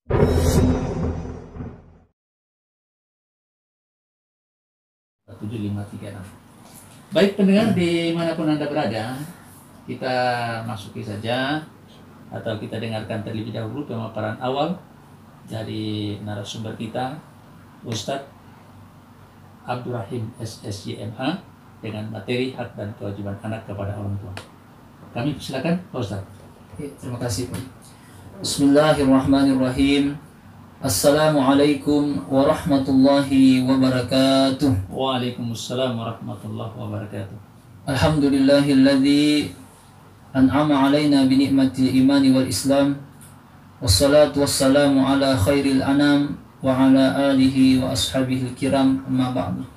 7536. Baik pendengar dimanapun Anda berada, kita masuki saja atau kita dengarkan terlebih dahulu pemaparan awal dari narasumber kita, Ustadz Abdurrahim SSJMH, dengan materi hak dan kewajiban anak kepada orang tua. Kami persilakan Pak Ustadz. Terima kasih. Bismillahirrahmanirrahim. Assalamualaikum warahmatullahi wabarakatuh. Waalaikumsalam warahmatullahi wabarakatuh. Alhamdulillahilladzi an'ama alaina bi ni'matil imani wal islam. Wassalatu wassalamu ala khairil anam wa ala alihi wa ashabihil kiram, amma ba'du.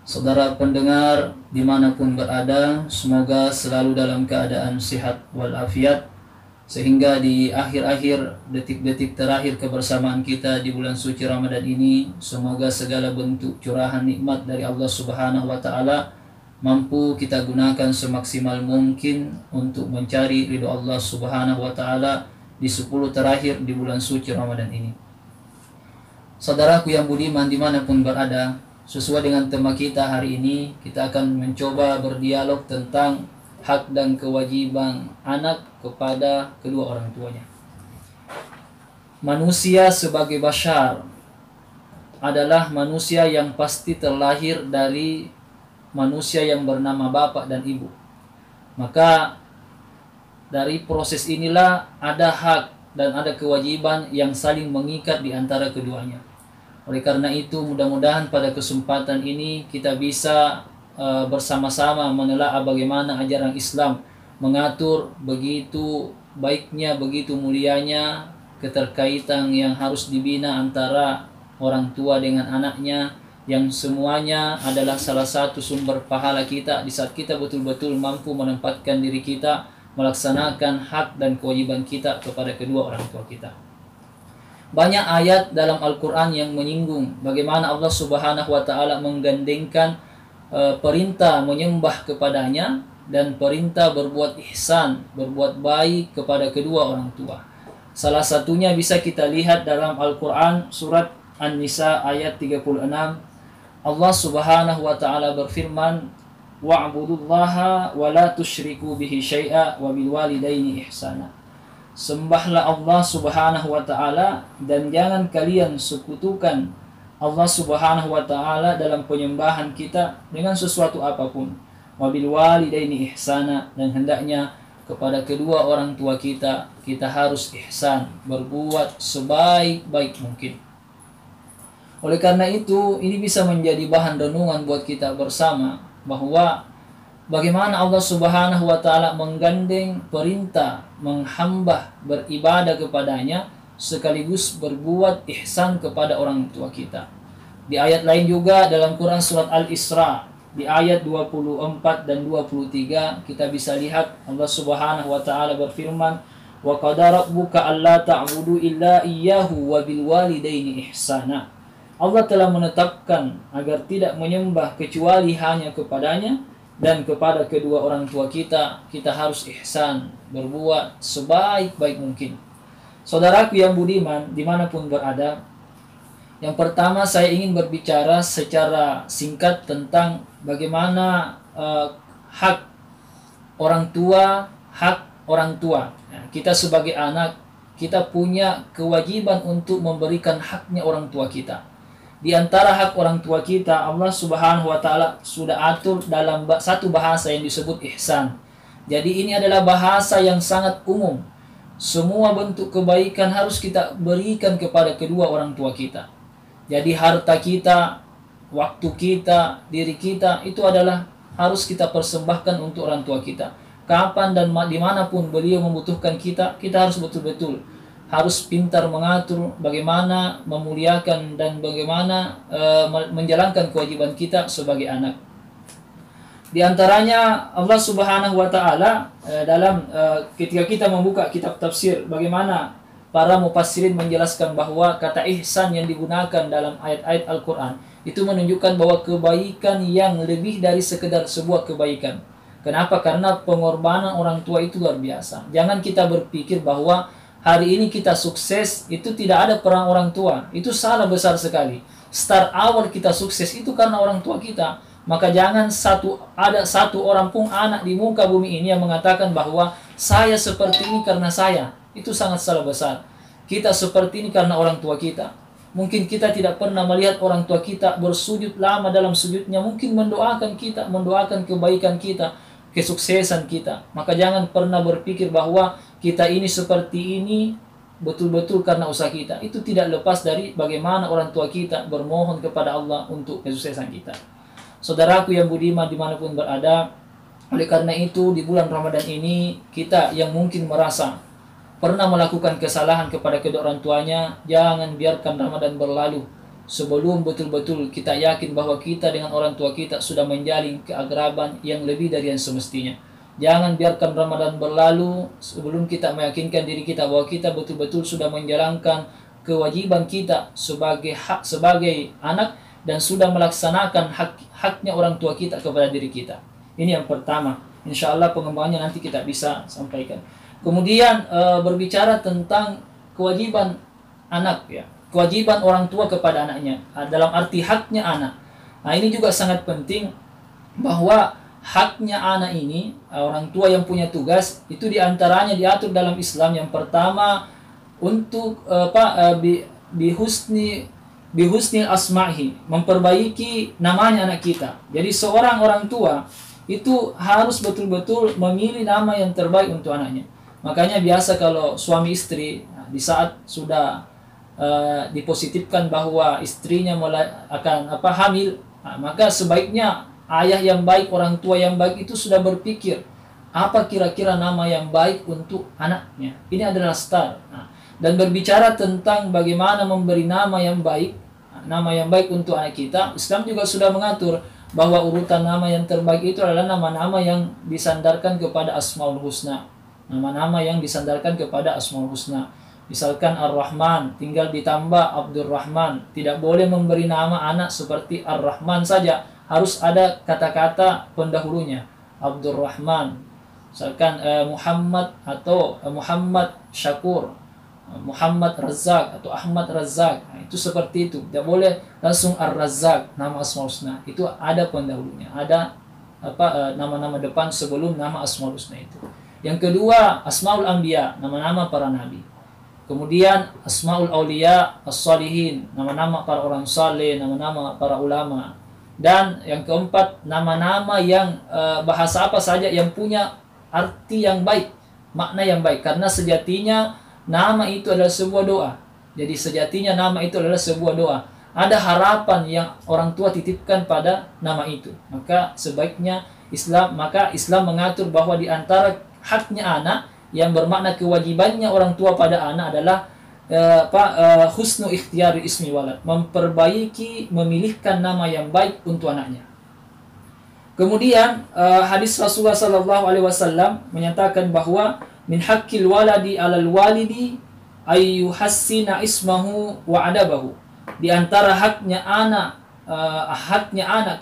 Saudara pendengar dimanapun berada, semoga selalu dalam keadaan sehat walafiat, sehingga di akhir-akhir detik-detik terakhir kebersamaan kita di bulan suci Ramadan ini, semoga segala bentuk curahan nikmat dari Allah Subhanahu wa Ta'ala mampu kita gunakan semaksimal mungkin untuk mencari ridho Allah Subhanahu wa Ta'ala di 10 terakhir di bulan suci Ramadan ini. Saudaraku yang budiman dimanapun berada, sesuai dengan tema kita hari ini, kita akan mencoba berdialog tentang hak dan kewajiban anak kepada kedua orang tuanya. Manusia sebagai bashar adalah manusia yang pasti terlahir dari manusia yang bernama bapak dan ibu. Maka dari proses inilah ada hak dan ada kewajiban yang saling mengikat di antara keduanya. Oleh karena itu, mudah-mudahan pada kesempatan ini kita bisa bersama-sama menelaah bagaimana ajaran Islam mengatur begitu baiknya, begitu mulianya keterkaitan yang harus dibina antara orang tua dengan anaknya, yang semuanya adalah salah satu sumber pahala kita di saat kita betul-betul mampu menempatkan diri kita melaksanakan hak dan kewajiban kita kepada kedua orang tua kita. Banyak ayat dalam Al-Quran yang menyinggung bagaimana Allah Subhanahu wa Ta'ala menggandengkan perintah menyembah kepadanya dan perintah berbuat ihsan, berbuat baik kepada kedua orang tua. Salah satunya bisa kita lihat dalam Al-Quran surat An-Nisa ayat 36. Allah Subhanahu wa Ta'ala berfirman, wa'budullaha wa la tusyriku bihi syai'a wa bil walidaini ihsana. Sembahlah Allah Subhanahu wa Ta'ala dan jangan kalian sekutukan Allah Subhanahu wa Ta'ala dalam penyembahan kita dengan sesuatu apapun. Wabil walidaini ihsana, dan hendaknya kepada kedua orang tua kita harus ihsan, berbuat sebaik-baik mungkin. Oleh karena itu, ini bisa menjadi bahan renungan buat kita bersama bahwa bagaimana Allah Subhanahu wa Ta'ala menggandeng perintah menghamba beribadah kepadanya sekaligus berbuat ihsan kepada orang tua kita. Di ayat lain juga dalam Quran surat Al-Isra di ayat 24 dan 23 kita bisa lihat Allah Subhanahu wa Ta'ala berfirman, wa qadara rabbuka alla ta'budu illa iyyahu wa bil walidaini ihsana. Allah telah menetapkan agar tidak menyembah kecuali hanya kepadanya, dan kepada kedua orang tua kita harus ihsan, berbuat sebaik-baik mungkin. Saudaraku yang budiman dimanapun berada, yang pertama saya ingin berbicara secara singkat tentang bagaimana hak orang tua, kita sebagai anak, kita punya kewajiban untuk memberikan haknya orang tua kita. Di antara hak orang tua kita, Allah Subhanahu wa Ta'ala sudah atur dalam satu bahasa yang disebut ihsan. Jadi ini adalah bahasa yang sangat umum. Semua bentuk kebaikan harus kita berikan kepada kedua orang tua kita. Jadi harta kita, waktu kita, diri kita, itu adalah harus kita persembahkan untuk orang tua kita. Kapan dan dimanapun beliau membutuhkan kita harus betul-betul harus pintar mengatur bagaimana memuliakan dan bagaimana menjalankan kewajiban kita sebagai anak. Di antaranya Allah Subhanahu wa Ta'ala dalam ketika kita membuka kitab tafsir, bagaimana para mufassirin menjelaskan bahwa kata ihsan yang digunakan dalam ayat-ayat Al-Quran itu menunjukkan bahwa kebaikan yang lebih dari sekedar sebuah kebaikan. Kenapa? Karena pengorbanan orang tua itu luar biasa. Jangan kita berpikir bahwa hari ini kita sukses, itu tidak ada peran orang tua. Itu salah besar sekali. Start awal kita sukses itu karena orang tua kita. Maka jangan ada satu orang pun anak di muka bumi ini yang mengatakan bahwa saya seperti ini karena saya. Itu sangat salah besar. Kita seperti ini karena orang tua kita. Mungkin kita tidak pernah melihat orang tua kita bersujud lama dalam sujudnya. Mungkin mendoakan kita, mendoakan kebaikan kita, kesuksesan kita. Maka jangan pernah berpikir bahwa kita ini seperti ini betul-betul karena usaha kita. Itu tidak lepas dari bagaimana orang tua kita bermohon kepada Allah untuk kesuksesan kita. Saudaraku yang budiman dimanapun berada, oleh karena itu di bulan Ramadan ini kita yang mungkin merasa pernah melakukan kesalahan kepada kedua orang tuanya, jangan biarkan Ramadan berlalu sebelum betul-betul kita yakin bahwa kita dengan orang tua kita sudah menjalin keakraban yang lebih dari yang semestinya. Jangan biarkan Ramadan berlalu sebelum kita meyakinkan diri kita bahwa kita betul-betul sudah menjalankan kewajiban kita sebagai anak dan sudah melaksanakan haknya orang tua kita kepada diri kita. Ini yang pertama. Insya Allah pengembangannya nanti kita bisa sampaikan. Kemudian berbicara tentang kewajiban anak, ya, kewajiban orang tua kepada anaknya dalam arti haknya anak. Nah ini juga sangat penting bahwa haknya anak ini, orang tua yang punya tugas itu diantaranya diatur dalam Islam. Yang pertama untuk bihusni asma'i, memperbaiki namanya anak kita. Jadi seorang orang tua itu harus betul-betul memilih nama yang terbaik untuk anaknya. Makanya biasa kalau suami istri di saat sudah dipositifkan bahwa istrinya akan hamil, maka sebaiknya ayah yang baik, orang tua yang baik itu sudah berpikir apa kira-kira nama yang baik untuk anaknya. Ini adalah start. Dan berbicara tentang bagaimana memberi nama yang baik untuk anak kita, Islam juga sudah mengatur bahwa urutan nama yang terbaik itu adalah nama-nama yang disandarkan kepada Asmaul Husna. Nama-nama yang disandarkan kepada Asmaul Husna. Misalkan Ar-Rahman, tinggal ditambah Abdurrahman. Tidak boleh memberi nama anak seperti Ar-Rahman saja. Harus ada kata-kata pendahulunya. Abdurrahman. Misalkan Muhammad atau Muhammad Syakur, Muhammad Razak atau Ahmad Razak. Itu seperti itu. Tidak boleh langsung Ar-Razak, nama Asmaul Husna. Itu ada pendahulunya. Ada nama-nama depan sebelum nama Asmaul Husna itu. Yang kedua, Asmaul Anbiya, nama-nama para nabi. Kemudian Asmaul Auliya As-Salihin, nama-nama para orang saleh, nama-nama para ulama. Dan yang keempat, nama-nama yang bahasa apa saja yang punya arti yang baik, makna yang baik. Karena sejatinya nama itu adalah sebuah doa. Jadi sejatinya nama itu adalah sebuah doa. Ada harapan yang orang tua titipkan pada nama itu. Maka sebaiknya Islam mengatur bahwa di antara haknya anak yang bermakna kewajibannya orang tua pada anak adalah husnu ikhtiyari ismi walad, memperbaiki, memilihkan nama yang baik untuk anaknya. Kemudian hadis Rasulullah SAW menyatakan bahwa min haqqil waladi 'alal walidi ayyuhassina ismahu wa adabahu. Di antara haknya anak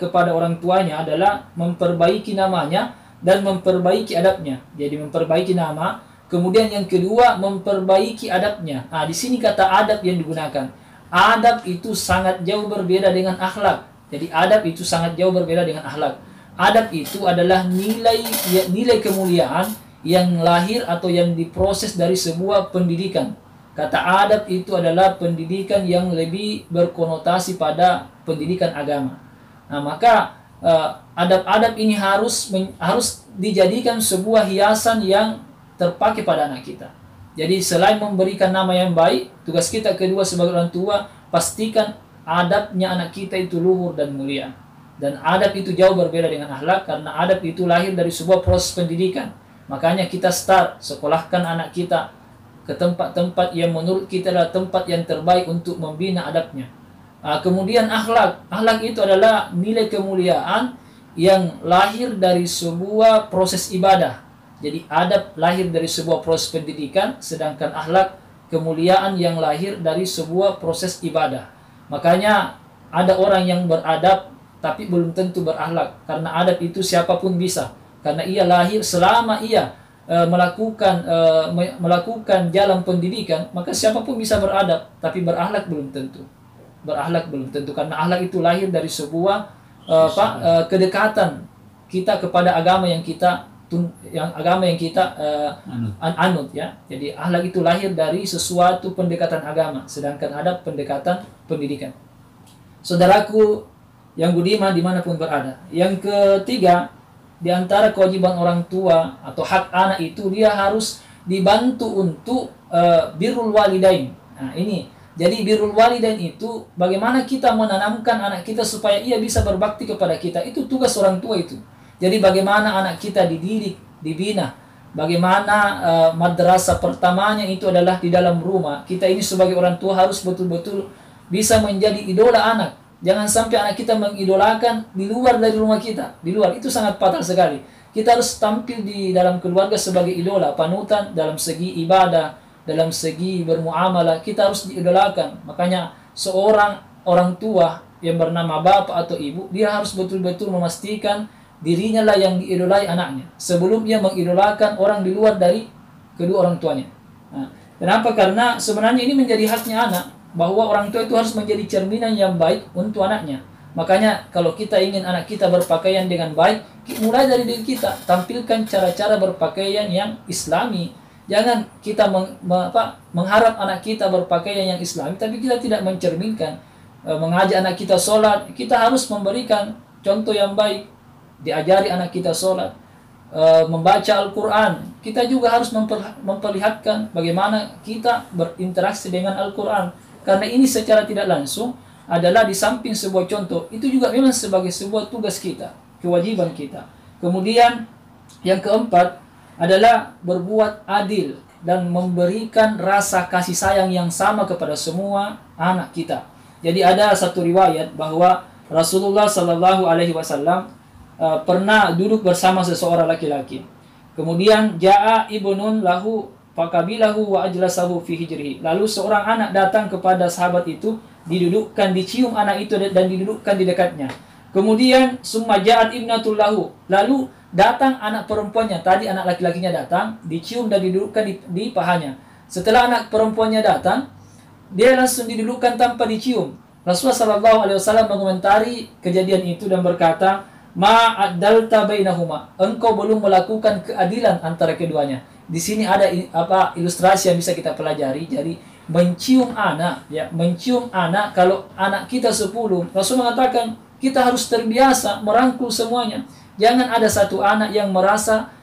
kepada orang tuanya adalah memperbaiki namanya dan memperbaiki adabnya. Jadi memperbaiki nama, kemudian yang kedua memperbaiki adabnya. Di sini kata adab yang digunakan. Adab itu sangat jauh berbeda dengan akhlak. Jadi adab itu sangat jauh berbeda dengan akhlak. Adab itu adalah nilai kemuliaan yang lahir atau yang diproses dari sebuah pendidikan. Kata adab itu adalah pendidikan yang lebih berkonotasi pada pendidikan agama. Maka adab-adab ini harus dijadikan sebuah hiasan yang terpakai pada anak kita. Jadi selain memberikan nama yang baik, tugas kita kedua sebagai orang tua, pastikan adabnya anak kita itu luhur dan mulia. Dan adab itu jauh berbeda dengan akhlak, karena adab itu lahir dari sebuah proses pendidikan. Makanya kita sekolahkan anak kita ke tempat-tempat yang menurut kita adalah tempat yang terbaik untuk membina adabnya. Kemudian akhlak itu adalah nilai kemuliaan yang lahir dari sebuah proses ibadah. Jadi adab lahir dari sebuah proses pendidikan, sedangkan akhlak kemuliaan yang lahir dari sebuah proses ibadah. Makanya ada orang yang beradab tapi belum tentu berakhlak, karena adab itu siapapun bisa, karena ia lahir selama ia melakukan jalan pendidikan, maka siapapun bisa beradab, tapi berakhlak belum tentu. Berakhlak belum tentu, karena akhlak itu lahir dari sebuah kedekatan kita kepada agama yang kita anut ya. Jadi akhlak itu lahir dari sesuatu pendekatan agama, sedangkan adab pendekatan pendidikan. Saudaraku yang budiman dimanapun berada. Yang ketiga, di antara kewajiban orang tua atau hak anak itu, dia harus dibantu untuk birrul walidain. Nah ini, jadi birrul walidain itu bagaimana kita menanamkan anak kita supaya ia bisa berbakti kepada kita. Itu tugas orang tua itu. Jadi bagaimana anak kita dididik, dibina. Bagaimana madrasah pertamanya itu adalah di dalam rumah. Kita ini sebagai orang tua harus betul-betul bisa menjadi idola anak. Jangan sampai anak kita mengidolakan di luar dari rumah kita. Di luar, itu sangat fatal sekali. Kita harus tampil di dalam keluarga sebagai idola, panutan dalam segi ibadah, dalam segi bermuamalah. Kita harus diidolakan. Makanya seorang orang tua yang bernama bapak atau ibu, dia harus betul-betul memastikan dirinya lah yang diidolai anaknya, sebelum dia mengidolakan orang di luar dari kedua orang tuanya. Nah, kenapa? Karena sebenarnya ini menjadi haknya anak, bahwa orang tua itu harus menjadi cerminan yang baik untuk anaknya. Makanya kalau kita ingin anak kita berpakaian dengan baik, mulai dari diri kita, tampilkan cara-cara berpakaian yang islami. Jangan kita mengharap anak kita berpakaian yang islami, tapi kita tidak mencerminkan. Mengajak anak kita sholat, kita harus memberikan contoh yang baik. Diajari anak kita sholat, membaca Al-Quran. Kita juga harus memperlihatkan bagaimana kita berinteraksi dengan Al-Quran. Karena ini secara tidak langsung adalah di samping sebuah contoh, itu juga memang sebagai sebuah tugas kita, kewajiban kita. Kemudian yang keempat adalah berbuat adil dan memberikan rasa kasih sayang yang sama kepada semua anak kita. Jadi ada satu riwayat bahwa Rasulullah Sallallahu Alaihi Wasallam pernah duduk bersama seseorang laki-laki. Kemudian ja'a ibnun lahu faqabilahu wa ajlasahu fi hijrihi. Lalu seorang anak datang kepada sahabat itu, didudukkan, dicium anak itu dan didudukkan di dekatnya. Kemudian summa ja'at ibnatul lahu. Lalu datang anak perempuannya. Tadi anak laki-lakinya datang, dicium dan didudukkan di pahanya. Setelah anak perempuannya datang, dia langsung didudukkan tanpa dicium. Rasulullah sallallahu alaihi wasallam mengomentari kejadian itu dan berkata, "Ma'adalta bainahuma." Engkau belum melakukan keadilan antara keduanya. Di sini ada ilustrasi yang bisa kita pelajari. Jadi mencium anak, ya, mencium anak, kalau anak kita 10, Rasul mengatakan kita harus terbiasa merangkul semuanya. Jangan ada satu anak yang merasa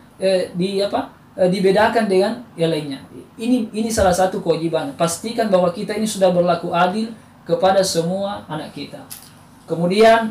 dibedakan dengan yang lainnya. Ini salah satu kewajiban. Pastikan bahwa kita ini sudah berlaku adil kepada semua anak kita. Kemudian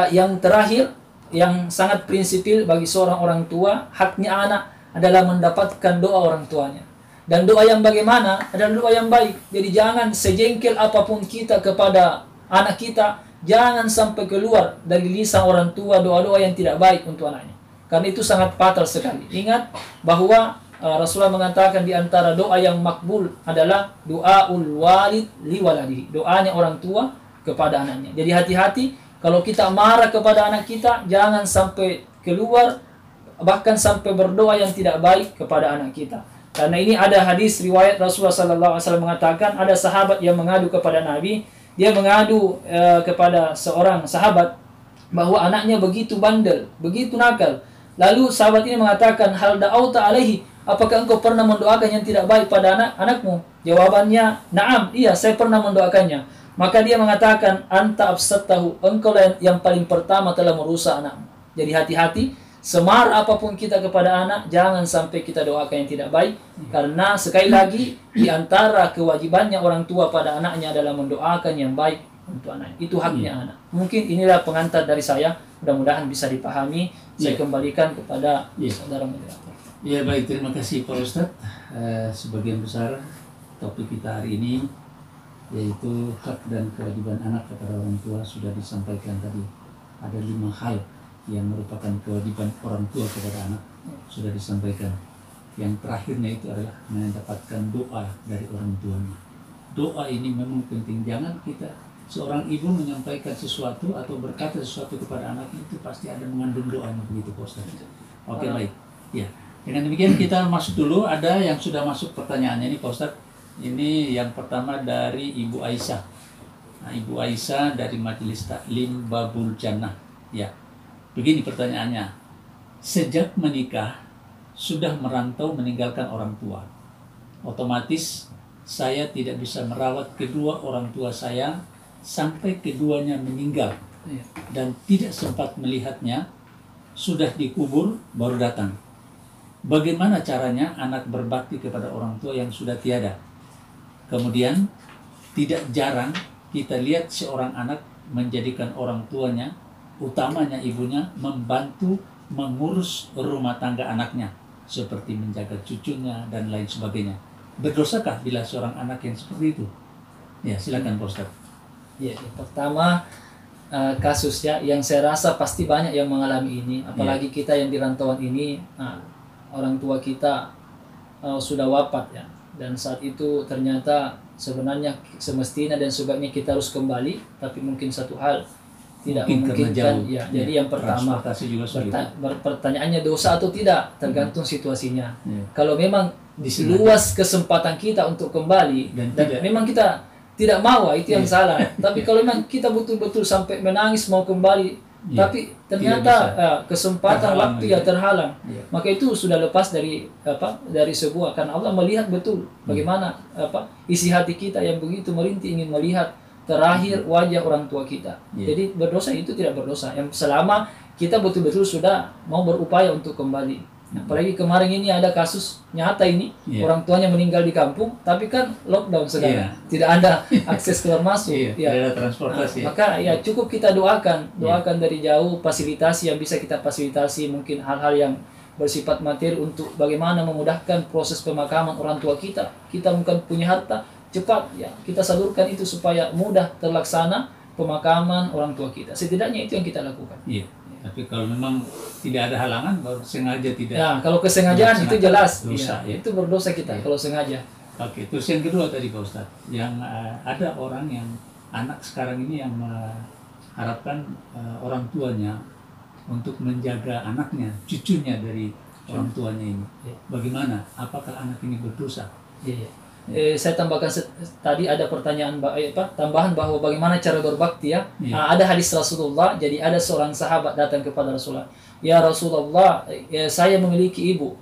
yang terakhir, yang sangat prinsipil bagi seorang orang tua, haknya anak adalah mendapatkan doa orang tuanya. Dan doa yang bagaimana? Adalah doa yang baik. Jadi jangan sejengkel apapun kita kepada anak kita, jangan sampai keluar dari lisan orang tua doa-doa yang tidak baik untuk anaknya. Karena itu sangat fatal sekali. Ingat bahwa Rasulullah mengatakan di antara doa yang makbul adalah doaul walid li waladihi. Doanya orang tua kepada anaknya. Jadi hati-hati kalau kita marah kepada anak kita, jangan sampai keluar, bahkan sampai berdoa yang tidak baik kepada anak kita. Karena ini ada hadis riwayat Rasulullah SAW mengatakan, ada sahabat yang mengadu kepada Nabi. Dia mengadu kepada seorang sahabat bahwa anaknya begitu bandel, begitu nakal. Lalu sahabat ini mengatakan, "Hal da'auta alaihi?" Apakah engkau pernah mendoakan yang tidak baik pada anakmu? Jawabannya, "Na'am, iya, saya pernah mendoakannya." Maka dia mengatakan, "Anta afsattahu." Engkau yang paling pertama telah merusak anakmu. Jadi hati-hati, semarah apapun kita kepada anak, jangan sampai kita doakan yang tidak baik. Karena sekali lagi, di antara kewajibannya orang tua pada anaknya adalah mendoakan yang baik untuk anak. Itu haknya anak. Mungkin inilah pengantar dari saya. Mudah-mudahan bisa dipahami. Saya kembalikan kepada saudara moderator. Ya baik, terima kasih Pak Ustadz. Sebagian besar topik kita hari ini, yaitu hak dan kewajiban anak kepada orang tua, sudah disampaikan tadi. Ada 5 hal yang merupakan kewajiban orang tua kepada anak, sudah disampaikan. Yang terakhirnya itu adalah mendapatkan doa dari orang tuanya. Doa ini memang penting. Jangan kita, seorang ibu menyampaikan sesuatu atau berkata sesuatu kepada anaknya, itu pasti ada mengandung doanya, begitu Pak Ustaz. Oke, baik. Ya. Dengan demikian kita masuk dulu. Ada yang sudah masuk pertanyaannya ini Pak Ustadz. Ini yang pertama dari Ibu Aisyah. Nah, Ibu Aisyah dari Majelis Taklim Babul Jannah. Ya, begini pertanyaannya. Sejak menikah sudah merantau meninggalkan orang tua. Otomatis saya tidak bisa merawat kedua orang tua saya sampai keduanya meninggal dan tidak sempat melihatnya. Sudah dikubur baru datang. Bagaimana caranya anak berbakti kepada orang tua yang sudah tiada? Kemudian tidak jarang kita lihat seorang anak menjadikan orang tuanya, utamanya ibunya, membantu mengurus rumah tangga anaknya, seperti menjaga cucunya dan lain sebagainya. Berdosakah bila seorang anak yang seperti itu? Ya, silakan Pak Ustaz. Ya, yang pertama kasus ya yang saya rasa pasti banyak yang mengalami ini, apalagi kita yang di rantauan ini, orang tua kita sudah wafat ya, dan saat itu ternyata sebenarnya semestinya dan sebaiknya kita harus kembali, tapi mungkin satu hal tidak memungkinkan ya. Jadi yang pertama pertanyaannya dosa atau tidak tergantung situasinya. Kalau memang luas kesempatan kita untuk kembali dan memang kita tidak mau, itu yang salah. Tapi kalau memang kita betul-betul sampai menangis mau kembali, tapi ternyata kesempatan waktu ya terhalang, maka itu sudah lepas dari sebuah, karena Allah melihat betul bagaimana isi hati kita yang begitu merintih ingin melihat terakhir wajah orang tua kita. Jadi berdosa itu tidak berdosa yang selama kita betul-betul sudah mau berupaya untuk kembali. Apalagi kemarin ini ada kasus nyata ini, orang tuanya meninggal di kampung, tapi kan lockdown sedang, tidak ada akses keluar masuk, tidak ada transportasi. Maka ya cukup kita doakan dari jauh, fasilitasi yang bisa kita fasilitasi, mungkin hal-hal yang bersifat materi untuk bagaimana memudahkan proses pemakaman orang tua kita. Kita bukan punya harta, cepat ya kita salurkan itu supaya mudah terlaksana pemakaman orang tua kita. Setidaknya itu yang kita lakukan. Tapi kalau memang tidak ada halangan, baru sengaja tidak. Ya, kalau kesengajaan itu jelas dosa, itu berdosa kita kalau sengaja. Oke, terus yang kedua tadi Pak Ustadz, yang ada orang yang anak sekarang ini yang mengharapkan orang tuanya untuk menjaga anaknya, cucunya dari orang tuanya ini. Bagaimana? Apakah anak ini berdosa? Saya tambahkan tadi ada pertanyaan tambahan bahwa bagaimana cara berbakti ya. Ada hadis Rasulullah, jadi ada seorang sahabat datang kepada Rasulullah. Ya Rasulullah, saya memiliki ibu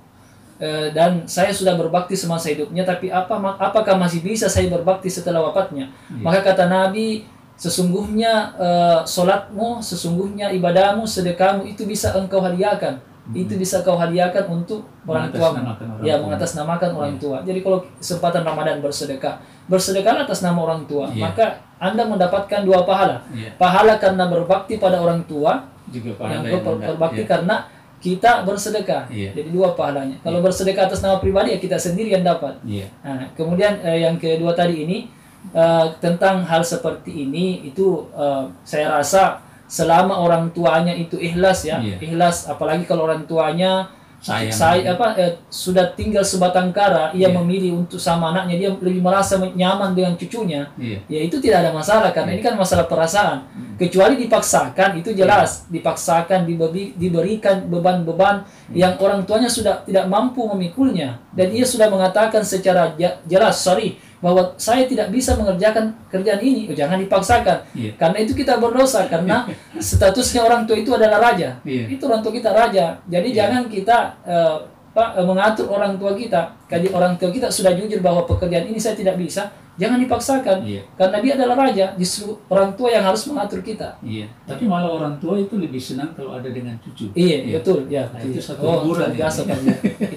dan saya sudah berbakti semasa hidupnya, tapi apakah masih bisa saya berbakti setelah wafatnya? Maka kata Nabi, sesungguhnya solatmu, sesungguhnya ibadahmu, sedekahmu itu bisa engkau hadiahkan. Itu bisa kau hadiahkan untuk orang tua, mengatasnamakan orang tua. Jadi kalau kesempatan Ramadan bersedekah atas nama orang tua, maka Anda mendapatkan dua pahala. Pahala karena berbakti pada orang tua, juga pahala yang berbakti karena kita bersedekah. Jadi dua pahalanya. Kalau bersedekah atas nama pribadi ya kita sendiri yang dapat. Nah, kemudian yang kedua tadi ini tentang hal seperti ini itu saya rasa selama orang tuanya itu ikhlas ya, ikhlas, apalagi kalau orang tuanya sudah tinggal sebatang kara, ia memilih untuk sama anaknya, dia lebih merasa nyaman dengan cucunya, ya itu tidak ada masalah, karena ini kan masalah perasaan. Kecuali dipaksakan, itu jelas dipaksakan, diberikan beban-beban yang orang tuanya sudah tidak mampu memikulnya, dan ia sudah mengatakan secara jelas, bahwa saya tidak bisa mengerjakan kerjaan ini, jangan dipaksakan. Karena itu kita berdosa, karena statusnya orang tua itu adalah raja. Itu orang tua kita raja. Jadi jangan kita mengatur orang tua kita. Jadi orang tua kita sudah jujur bahwa pekerjaan ini saya tidak bisa, jangan dipaksakan. Karena dia adalah raja, justru orang tua yang harus mengatur kita. Tapi malah orang tua itu lebih senang kalau ada dengan cucu. Betul. Ya, nah, itu satu hiburan.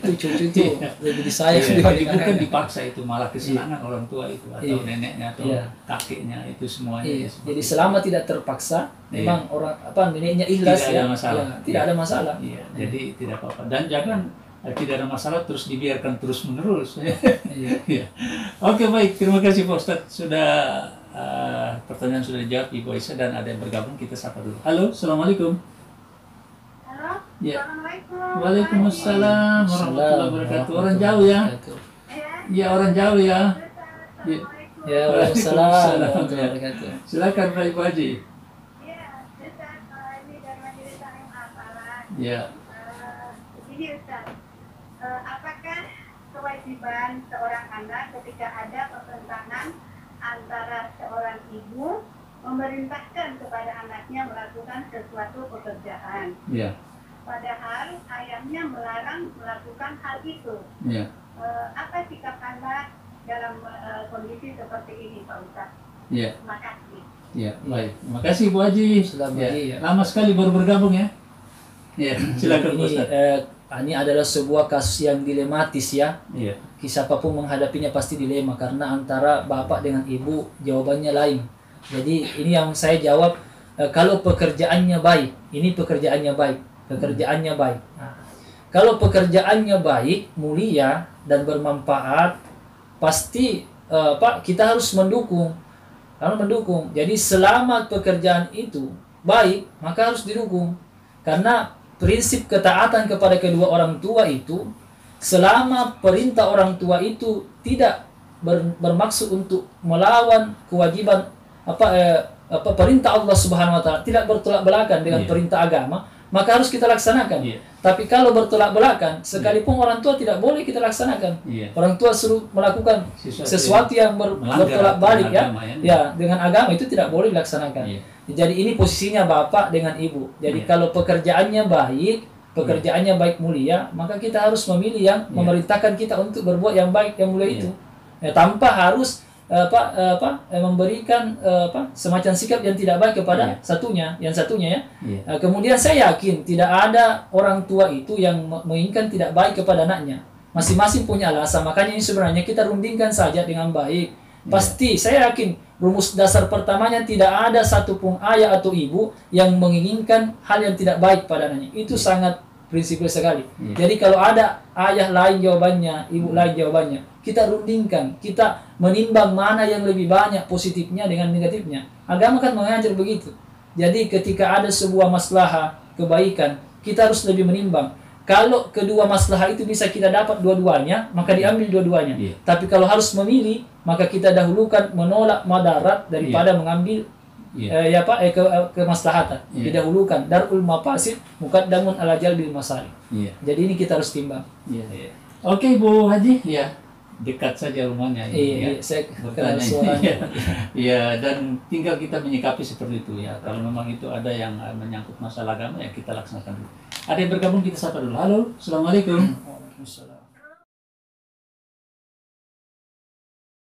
Itu cucu itu lebih disayang. Jadi bukan dipaksa, itu malah kesenangan orang tua itu, atau neneknya atau kakeknya itu semuanya. Jadi selama tidak terpaksa, memang orang neneknya ikhlas, tidak ada masalah. Tidak ada masalah. Jadi tidak apa-apa, dan jangan tidak ada masalah terus dibiarkan terus menerus. Oke, baik, terima kasih Pak Ustadz sudah pertanyaan sudah dijawab Ibu Aisyah, dan ada yang bergabung, kita sapa dulu. Halo, assalamualaikum. Halo, assalamualaikum. Waalaikumsalam warahmatullahi wabarakatuh. Orang jauh ya? Iya, orang jauh ya. Ya, waalaikumsalam warahmatullahi wabarakatuh. Silakan Pak Ibu Haji. Ustaz, ini dari Majelis Taklim Al-Falah. Ya. Jadi Ustaz, apakah kewajiban seorang anak ketika ada pertentangan antara seorang ibu memerintahkan kepada anaknya melakukan sesuatu pekerjaan, Ya. padahal ayahnya melarang melakukan hal itu? Ya. Apa sikap anak dalam kondisi seperti ini, Pak Ustaz? Ya. Terima kasih. Ya, baik. Terima kasih Bu Haji. Selamat Ya. pagi, ya. Lama sekali baru bergabung ya. Ya, silakan Bu Ini Ustaz. ini adalah sebuah kasus yang dilematis ya. Iya. Siapapun menghadapinya pasti dilema karena antara bapak dengan ibu jawabannya lain. Jadi ini yang saya jawab, kalau pekerjaannya baik, ini pekerjaannya baik, pekerjaannya baik. Nah, kalau pekerjaannya baik, mulia dan bermanfaat, pasti Pak, kita harus mendukung. Harus mendukung. Jadi selama pekerjaan itu baik, maka harus didukung. Karena prinsip ketaatan kepada kedua orang tua itu, selama perintah orang tua itu tidak bermaksud untuk melawan kewajiban perintah Allah Subhanahu wa taala, tidak bertolak belakang dengan perintah agama, maka harus kita laksanakan. Tapi kalau bertolak belakang, sekalipun orang tua tidak boleh kita laksanakan. Orang tua suruh melakukan sesuatu yang bertolak balik ya, dengan agama itu tidak boleh dilaksanakan. Jadi ini posisinya bapak dengan ibu. Jadi kalau pekerjaannya baik, pekerjaannya baik mulia, maka kita harus memilih yang memerintahkan kita untuk berbuat yang baik yang mulia itu. Tanpa harus memberikan semacam sikap yang tidak baik kepada yang satunya ya. Kemudian saya yakin tidak ada orang tua itu yang menginginkan tidak baik kepada anaknya. Masing-masing punya alasan. Makanya ini sebenarnya kita rundingkan saja dengan baik. Pasti saya yakin rumus dasar pertamanya tidak ada satupun ayah atau ibu yang menginginkan hal yang tidak baik pada anaknya. Itu sangat prinsipil sekali. Jadi kalau ada ayah lain jawabannya, ibu lain jawabannya, kita rundingkan, kita menimbang mana yang lebih banyak positifnya dengan negatifnya. Agama kan mengajar begitu. Jadi ketika ada sebuah maslahah kebaikan, kita harus lebih menimbang. Kalau kedua maslahah itu bisa kita dapat dua-duanya, maka diambil dua-duanya. Tapi kalau harus memilih, maka kita dahulukan menolak madarat daripada mengambil kemaslahatan. Didahulukan darul mafasid muqaddamun ala jalbil masalih. Jadi ini kita harus timbang. Oke Bu Haji, ya dekat saja rumahnya. Saya kenal suaranya. Ya, dan tinggal kita menyikapi seperti itu ya. Kalau memang itu ada yang menyangkut masalah agama ya kita laksanakan dulu. Ada yang bergabung, kita sapa dulu. Halo, assalamualaikum. Waalaikumsalam.